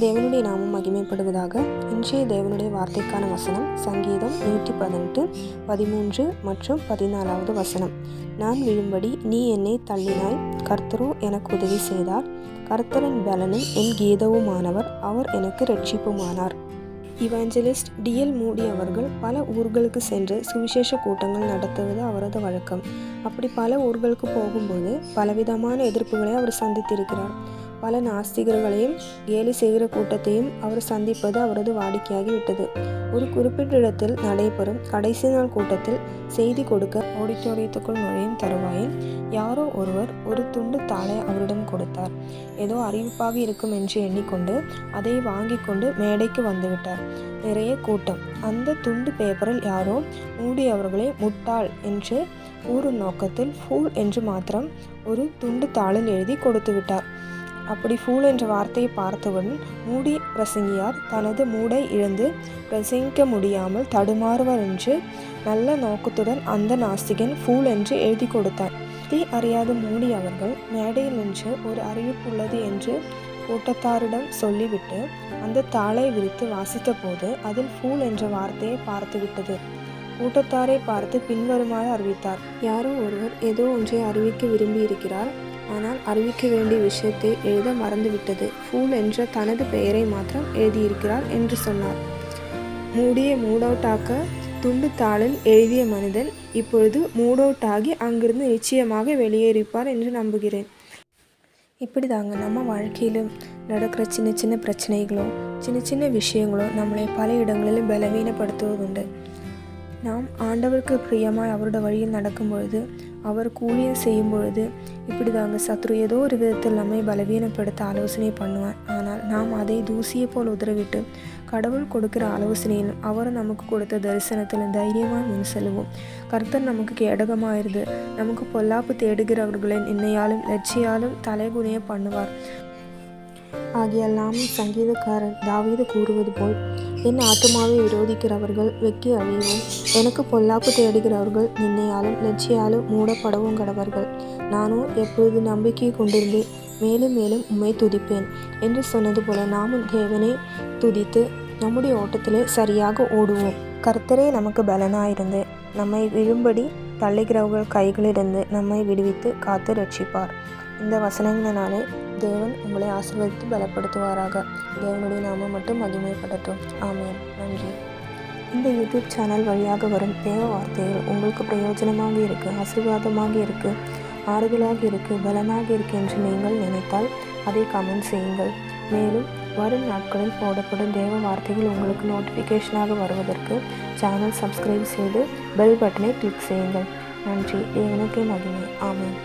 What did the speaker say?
தேவனுடைய நாமம் மகிமைப்படுவதாக. இன்றைய தேவனுடைய வார்த்தைக்கான வசனம் சங்கீதம் 118, 13 மற்றும் 14வது வசனம். நான் விழும்படி நீ என்னை தள்ளினாய், கர்த்தரோ எனக்கு உதவி செய்தார். கர்த்தரின் பலனும் என் கீதவுமானவர், அவர் எனக்கு இரட்சிப்புமானார். இவாஞ்சலிஸ்ட் D.L. மூடி அவர்கள் பல ஊர்களுக்கு சென்று சுவிசேஷ கூட்டங்கள் நடத்துவது அவரது வழக்கம். அப்படி பல ஊர்களுக்கு போகும்போது பலவிதமான எதிர்ப்புகளை அவர் சந்தித்திருக்கிறார். பல நாஸ்திகர்களையும் கேலி செய்கிற கூட்டத்தையும் அவர் சந்திப்பது அவரது வாடிக்கையாகி விட்டது. ஒரு குறிப்பிட்ட இடத்தில் நடைபெறும் கடைசி நாள் கூட்டத்தில் செய்தி கொடுக்க ஆடிட்டோரியத்துக்குள் நுழையும் தருவாயில் யாரோ ஒருவர் ஒரு துண்டு தாளை அவரிடம் கொடுத்தார். ஏதோ அறிவிப்பாக இருக்கும் என்று எண்ணிக்கொண்டு அதை வாங்கி கொண்டு மேடைக்கு வந்துவிட்டார். நிறைய கூட்டம். அந்த துண்டு பேப்பரில் யாரோ மூடி அவர்களை முட்டாள் என்று கூறும் நோக்கத்தில் ஃபூல் என்று மாத்திரம் ஒரு துண்டு தாளில் எழுதி கொடுத்து விட்டார். அப்படி ஃபூல் என்ற வார்த்தையை பார்த்தவுடன் மூடி பிரசங்கியார் தனது மூடை இழந்து பிரசங்கிக்க முடியாமல் தடுமாறுவார் என்று நல்ல நோக்கத்துடன் அந்த நாஸ்திகன் ஃபூல் என்று எழுதி கொடுத்தார். இதை அறியாத மூடி அவர்கள் மேடையில் நின்று ஒரு அறிவிப்பு உள்ளது என்று கூட்டத்தாரிடம் சொல்லிவிட்டு அந்த தாளை விரித்து வாசித்த போது அதில் ஃபூல் என்ற வார்த்தையை பார்த்துவிட்டது. கூட்டத்தாரை பார்த்து பின்வருமாறு அறிவித்தார். யாரோ ஒருவர் ஏதோ ஒன்றை அறிவிக்க விரும்பி இருக்கிறார், ஆனால் அறிவிக்க வேண்டிய விஷயத்தை எழுத மறந்துவிட்டது. ஃபூல் என்ற தனது பெயரை மாத்திரம் எழுதியிருக்கிறார் என்று சொன்னார். மூடியை மூடவுட்டாக்க துண்டு தாளில் எழுதிய மனிதன் இப்பொழுது மூடவுட்டாகி அங்கிருந்து நிச்சயமாக வெளியேறிப்பார் என்று நம்புகிறேன். இப்படி தாங்க நம்ம வாழ்க்கையிலும் நடக்கிற சின்ன சின்ன பிரச்சனைகளோ சின்ன சின்ன விஷயங்களோ நம்மளை பல இடங்களிலும் பலவீனப்படுத்துவதுண்டு. நாம் ஆண்டவருக்கு பிரியமாய் அவரோட வழியில் நடக்கும் பொழுது, அவர் ஊழியம் செய்யும் பொழுது இப்படி தாங்க சத்ரு ஏதோ ஒரு விதத்தில் நம்மை பலவீனப்படுத்த ஆலோசனை பண்ணுவார். ஆனால் நாம் அதை தூசியை போல் உதறவிட்டு கடவுள் கொடுக்கிற ஆலோசனையிலும் அவர் நமக்கு கொடுத்த தரிசனத்தில் தைரியமாக முன் செல்வோம். கர்த்தர் நமக்கு கேடகமாயிருது. நமக்கு பொல்லாப்பு தேடுகிறவர்களின் என்னையாலும் லட்சியாலும் தலைகுனிய பண்ணுவார். ஆகியால் நாமும் சங்கீதக்காரன் தாவீது கூறுவது போல், என் ஆத்துமாவை விரோதிக்கிறவர்கள் வெக்கி அழியவும், எனக்கு பொல்லாப்பு தேடுகிறவர்கள் நின்னையாலும் லட்சியாலும் மூடப்படவும் கடவர்கள். நானோ எப்பொழுது நம்பிக்கை கொண்டிருந்து மேலும் மேலும் உம்மை துதிப்பேன் என்று சொன்னது போல நாமும் தேவனை துதித்து நம்முடைய ஓட்டத்திலே சரியாக ஓடுவோம். கர்த்தரே நமக்கு பலனாயிருந்து நம்மை விழும்படி தள்ளுகிறவர்கள் கைகளிலிருந்து நம்மை விடுவித்து காத்து ரட்சிப்பார். இந்த வசனங்களினாலே தேவன் உங்களை ஆசீர்வதித்து பலப்படுத்துவாராக. தேவனுடைய நாமம் மட்டும் மகிமைப்படட்டும். ஆமென். நன்றி. இந்த யூடியூப் சேனல் வழியாக வரும் தேவ வார்த்தைகள் உங்களுக்கு பிரயோஜனமாக இருக்குது, ஆசீர்வாதமாக இருக்குது, ஆறுதலாக இருக்குது, பலனாக இருக்குது என்று நீங்கள் நினைத்தால் அதை கமெண்ட் செய்யுங்கள். மேலும் வரும் நாட்களில் போடப்படும் தேவ வார்த்தைகள் உங்களுக்கு நோட்டிஃபிகேஷனாக வருவதற்கு சேனல் சப்ஸ்கிரைப் செய்து பெல் பட்டனை கிளிக் செய்யுங்கள். நன்றி. தேவனுக்கே மகிமை. ஆமென்.